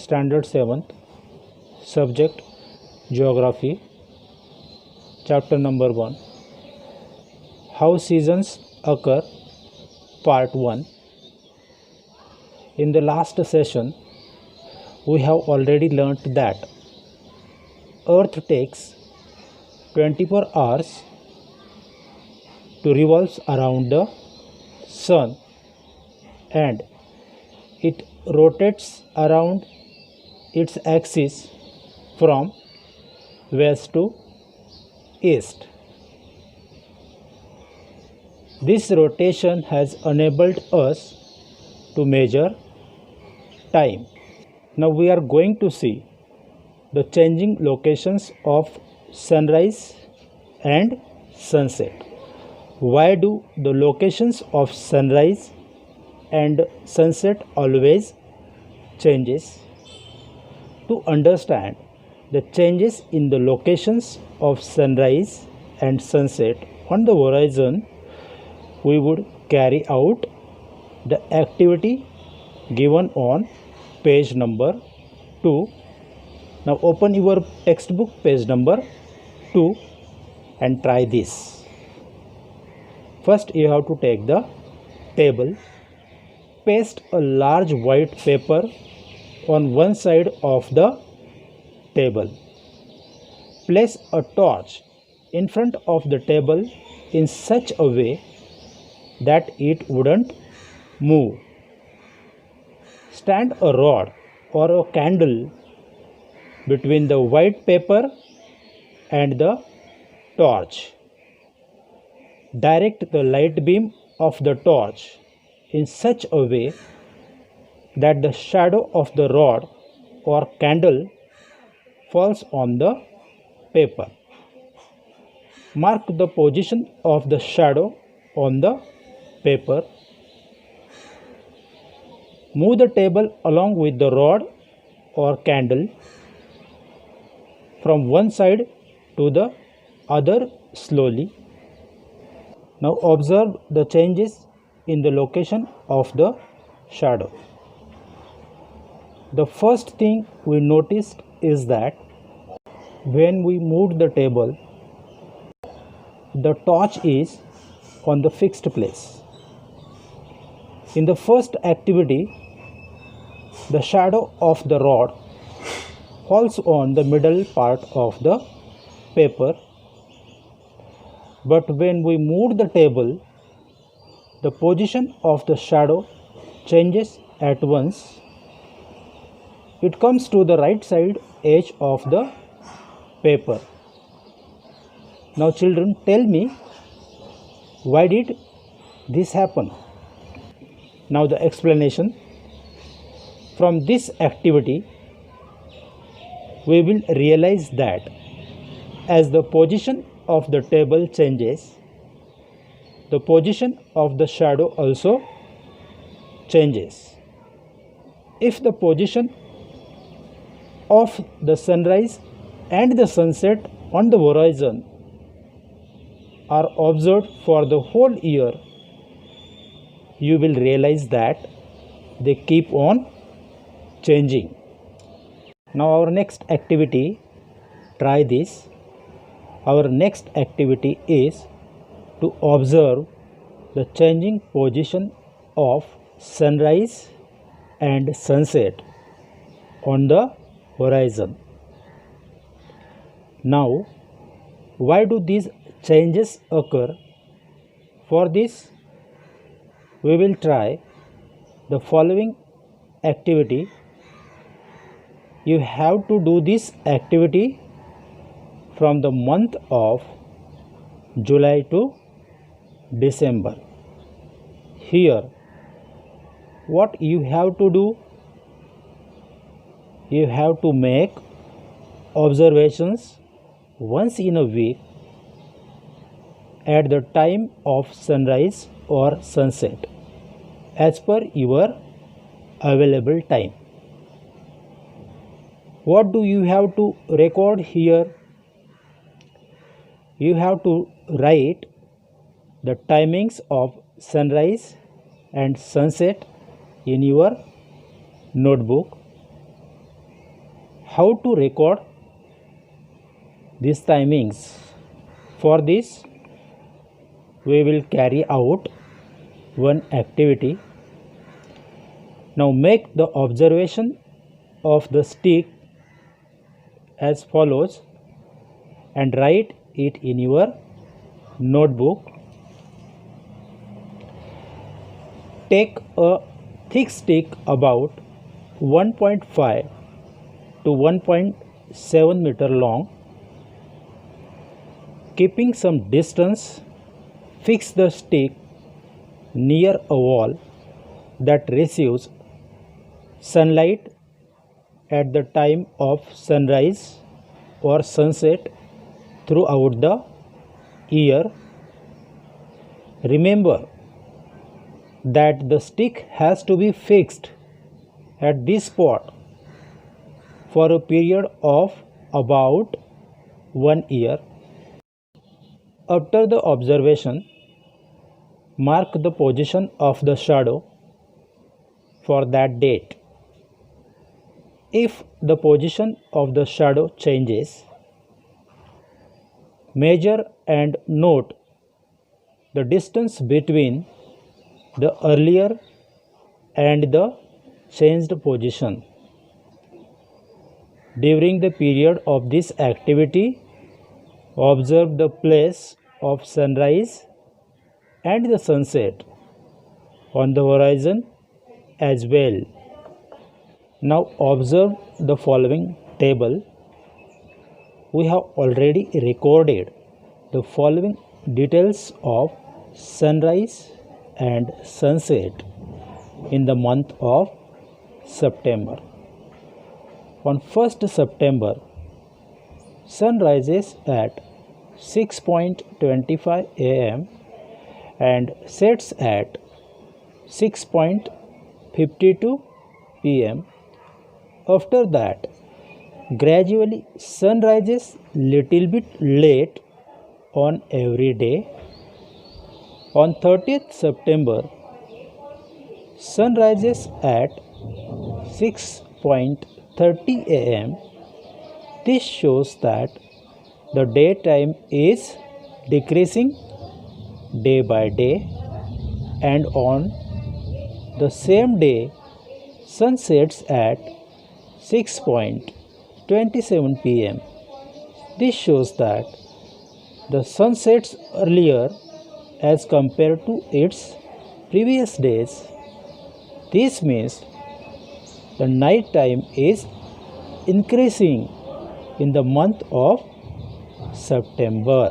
Standard 7th, Subject Geography, Chapter number 1, How Seasons Occur, Part 1. In the last session, we have already learnt that Earth takes 24 hours to revolve around the Sun, and it rotates around its axis from west to east. This rotation has enabled us to measure time. Now we are going to see the changing locations of sunrise and sunset. Why do the locations of sunrise and sunset always changes? To understand the changes in the locations of sunrise and sunset on the horizon, we would carry out the activity given on page number 2. Now open your textbook page number 2 and try this. First you have to take the table, paste a large white paper on one side of the table. Place a torch in front of the table in such a way that it wouldn't move. Stand a rod or a candle between the white paper and the torch. Direct the light beam of the torch in such a way that the shadow of the rod or candle falls on the paper. Mark the position of the shadow on the paper. Move the table along with the rod or candle from one side to the other slowly. Now observe the changes in the location of the shadow. The first thing we noticed is that when we moved the table, the torch is on the fixed place. In the first activity, the shadow of the rod falls on the middle part of the paper, but when we moved the table, the position of the shadow changes at once. It comes to the right side edge of the paper. Now children, tell me, why did this happen? Now the explanation. From this activity, we will realize that as the position of the table changes, the position of the shadow also changes. If the position of the sunrise and the sunset on the horizon are observed for the whole year, you will realize that they keep on changing. Now our next activity, try this. Our next activity is to observe the changing position of sunrise and sunset on the horizon. Now, why do these changes occur? For this, we will try the following activity. You have to do this activity from the month of July to December. Here, what you have to do? You have to make observations once in a week at the time of sunrise or sunset as per your available time. What do you have to record here? You have to write the timings of sunrise and sunset in your notebook. how to record these timings? For this, we will carry out one activity. Now make the observation of the stick as follows and write it in your notebook. Take a thick stick about 1.5 to 1.7 meter long. Keeping some distance, fix the stick near a wall that receives sunlight at the time of sunrise or sunset throughout the year. Remember that the stick has to be fixed at this spot for a period of about 1 year. After the observation, mark the position of the shadow for that date. If the position of the shadow changes, measure and note the distance between the earlier and the changed position. During the period of this activity, observe the place of sunrise and the sunset on the horizon as well. Now observe the following table. We have already recorded the following details of sunrise and sunset in the month of September. On 1st September, sun rises at 6:25 am and sets at 6:52 pm. After that, gradually sun rises little bit late on every day. On 30th September, sun rises at 6:30 am. This shows that the daytime is decreasing day by day, and on the same day, sun sets at 6:27 pm. This shows that the sun sets earlier as compared to its previous days. This means the night time is increasing in the month of September.